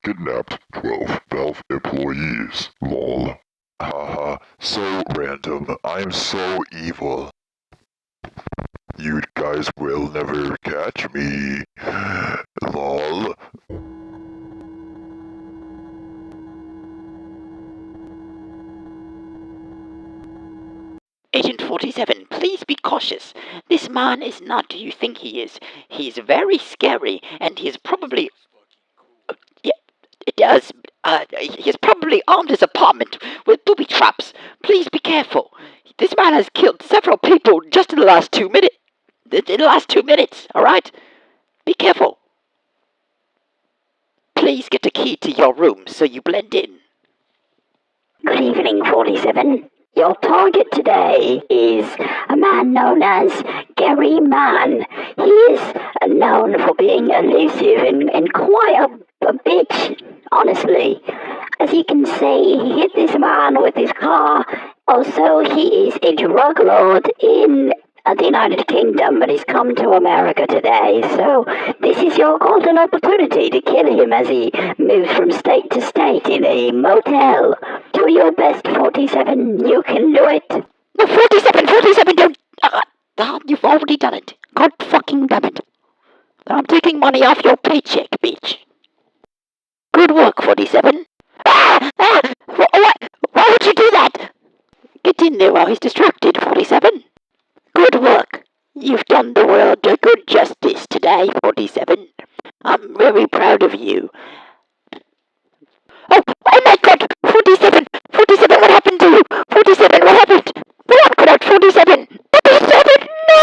kidnapped 12 Valve employees. Lol. Haha, so random. I'm so evil. You guys will never catch me. Lol. Agent 47, please be cautious. This man is not who you think he is. He's very scary, and he's probably... he's probably armed his apartment with booby traps. Please be careful. This man has killed several people just in the last 2 minutes. In the last 2 minutes, alright? Be careful. Please get a key to your room so you blend in. Good evening, 47. Your target today is a man known as Gary Mann. He is known for being elusive and quite a bitch, honestly. As you can see, he hit this man with his car. Also, he is a drug lord in the United Kingdom, but he's come to America today. So this is your golden opportunity to kill him as he moves from state to state in a motel. Do your best, 47. You can do it. No, 47, don't... you've already done it. God fucking damn it. I'm taking money off your paycheck, bitch. Good work, 47. Why would you do that? Get in there while he's distracted, 47. Good work. You've done the world a good justice today, 47. I'm very proud of you. Oh my god! 47, what happened to you? 47, what happened? Blood clot, 47! 47, no!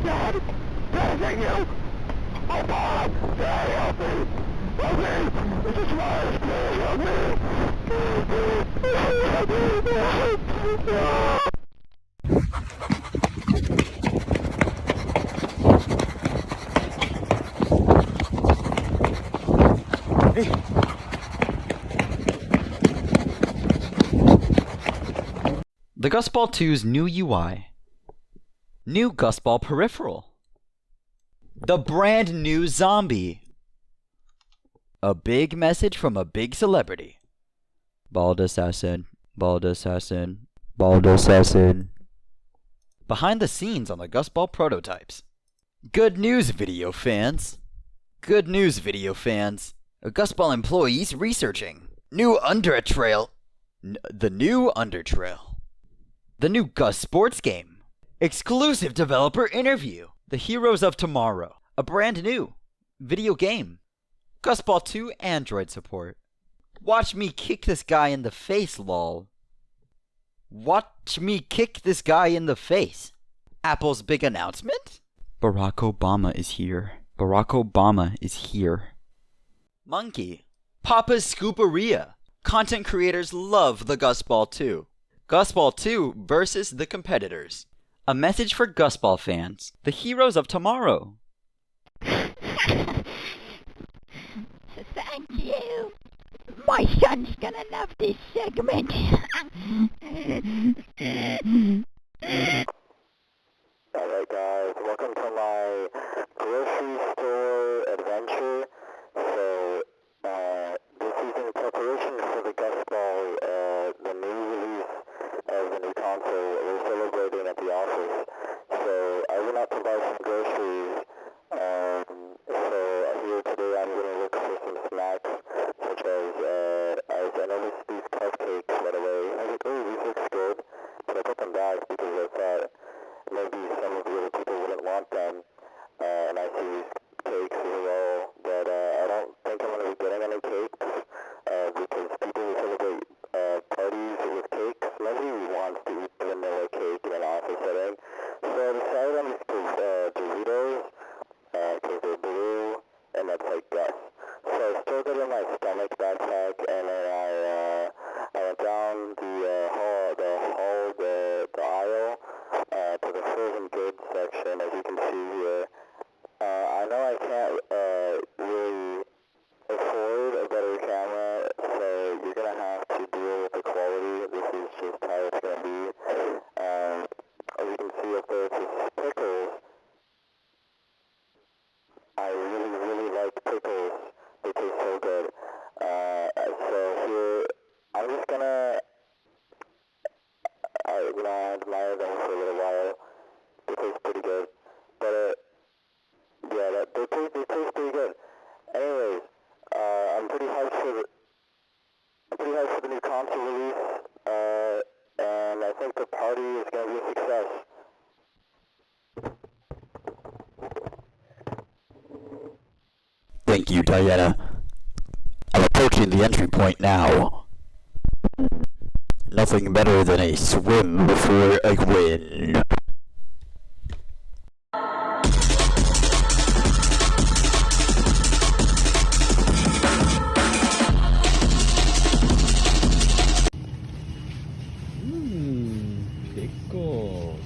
Dad, is that you? Oh, Bob! Dad, help me! Help me! This is Mars! Help me! The Gusball 2's new UI. New Gusball peripheral. The brand new zombie. A big message from a big celebrity. Bald assassin, bald assassin, bald assassin. Behind the scenes on the Gusball prototypes. Good news, video fans. Good news, video fans. A Gusball employees researching. New Undertrail. The new Undertrail. The new GUS sports game. Exclusive developer interview. The Heroes of Tomorrow. A brand new video game. Gusball 2 Android support. Watch me kick this guy in the face, lol. Watch me kick this guy in the face. Apple's big announcement? Barack Obama is here. Barack Obama is here. Monkey. Papa's Scooperia. Content creators love the Gusball 2. Gusball 2 versus the competitors. A message for Gusball fans. The Heroes of Tomorrow. Thank you. My son's gonna love this segment. Alright guys, welcome to my grocery store adventure. So, this is in preparation for the Gusball, the new release of the new console. We're celebrating at the office. So, I went out to buy some groceries. So here today I'm going to look for some snacks, such as, I noticed these cupcakes right away. I was like, oh, these look good. But I put them back because I thought maybe some of the other people wouldn't want them. And I see these cakes as well. But I don't think I'm going to be getting any cakes, because people who celebrate parties with cakes, nobody wants to eat vanilla cake in an office setting. So I decided on these Doritos, because they're blue, and that's like GUS. So I stored it in my stomach backpack, and then I fire them for a little while. They taste pretty good. But, yeah, they taste pretty good. Anyways, I'm pretty hyped for the new console release, and I think the party is going to be a success. Thank you, Diana. I'm approaching the entry point now. Nothing better than a swim before a win. Pickles.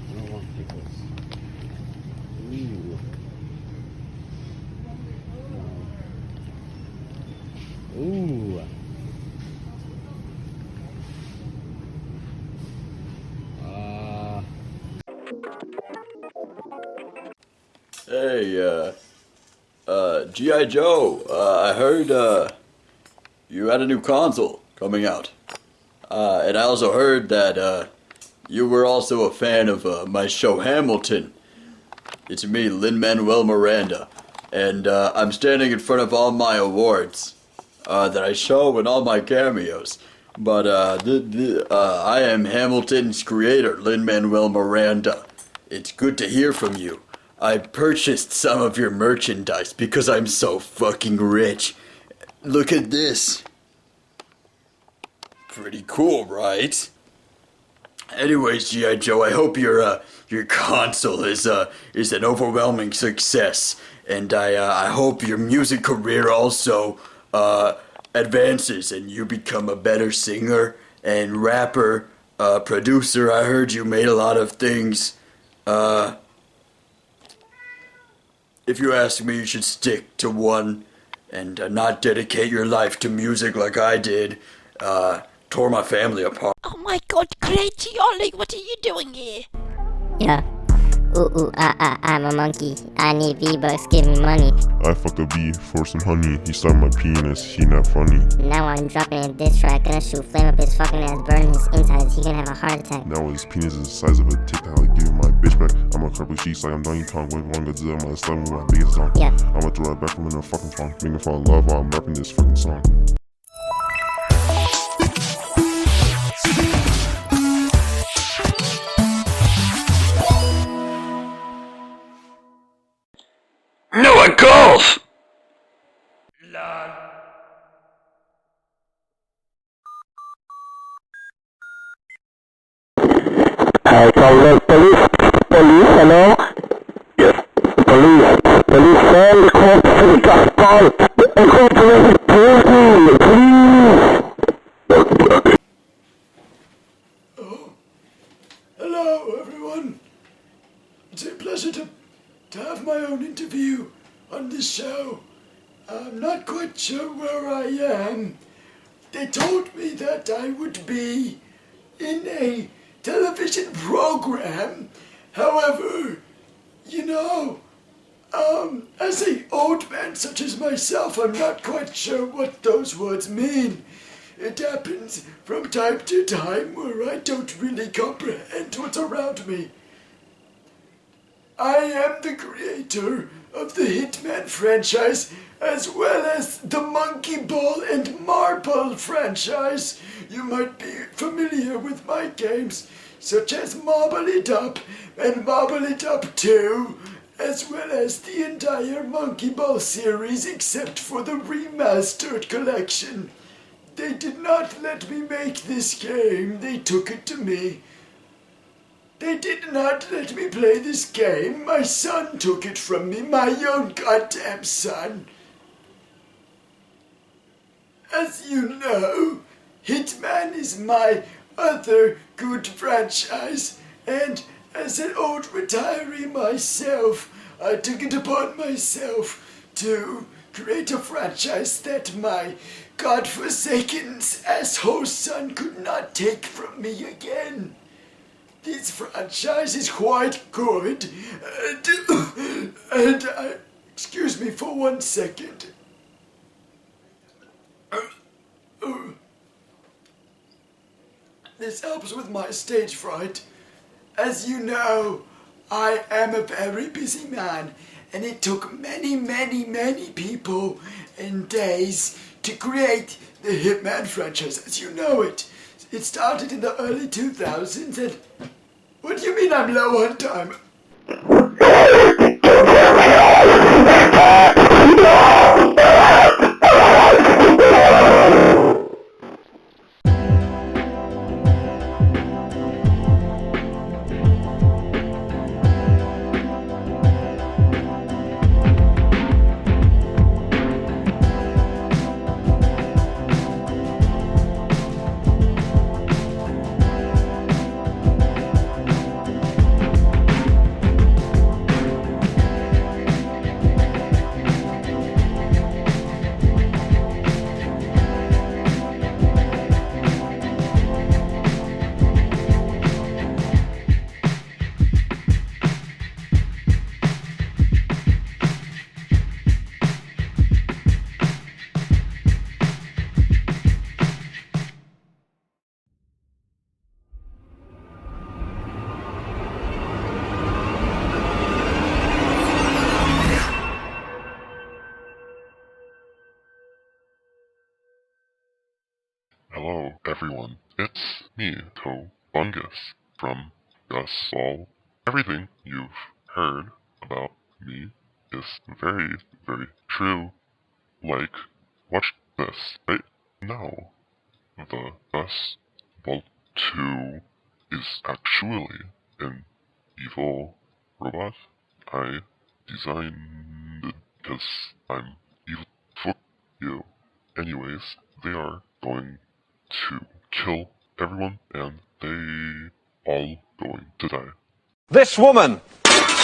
I don't want pickles. Ooh. Ooh. Hey, G.I. Joe, I heard, you had a new console coming out. And I also heard that, you were also a fan of, my show Hamilton. It's me, Lin-Manuel Miranda. And, I'm standing in front of all my awards, that I show in all my cameos. But, I am Hamilton's creator, Lin-Manuel Miranda. It's good to hear from you. I purchased some of your merchandise because I'm so fucking rich. Look at this. Pretty cool, right? Anyways, G.I. Joe, I hope your console is an overwhelming success. And I hope your music career also, advances and you become a better singer and rapper, producer. I heard you made a lot of things, if you ask me, you should stick to one and not dedicate your life to music like I did. Tore my family apart. Oh my god, Crazy Ollie, what are you doing here? Yeah. I'm a monkey. I need V-Bucks, give me money. I fucked a bee for some honey. He stuck my penis, he not funny. Now I'm dropping a diss track, gonna shoot flame up his fucking ass, burn his insides, he gonna have a heart attack. Now his penis is the size of a tic tac, like giving my bitch back. I'ma crumple sheets like I'm Donkey Kong with one good zip. I'ma slap with my biggest song. Yeah. I'ma throw it back from in a fucking song. Make me fall in love while I'm rapping this fucking song. No one calls! Police, hello? Yes. Police, send the call to the gospel. Incorporated please. Hello, everyone. It's a pleasure to have my own interview on this show. I'm not quite sure where I am. They told me that I would be in a television program. However, as an old man such as myself, I'm not quite sure what those words mean. It happens from time to time where I don't really comprehend what's around me. I am the creator of the Hitman franchise as well as the Monkey Ball and Marble franchise. You might be familiar with my games such as Marble It Up and Marble It Up 2, as well as the entire Monkey Ball series except for the remastered collection. They did not let me make this game, they took it to me. They did not let me play this game, my son took it from me, my own goddamn son. As you know, Hitman is my other good franchise, and as an old retiree myself, I took it upon myself to create a franchise that my godforsaken asshole son could not take from me again. This franchise is quite good, and excuse me for 1 second. this helps with my stage fright. As you know, I am a very busy man, and it took many people and days to create the Hitman franchise as you know it. It started in the early 2000s, and what do you mean I'm low on time? Hello, everyone. It's me, Bungus, from GUS. Everything you've heard about me is very true. Like, watch this right now. The GUS Vault 2 is actually an evil robot. I designed it because I'm evil. Fuck you. Anyways, they are going to kill everyone, and they all going to die. This woman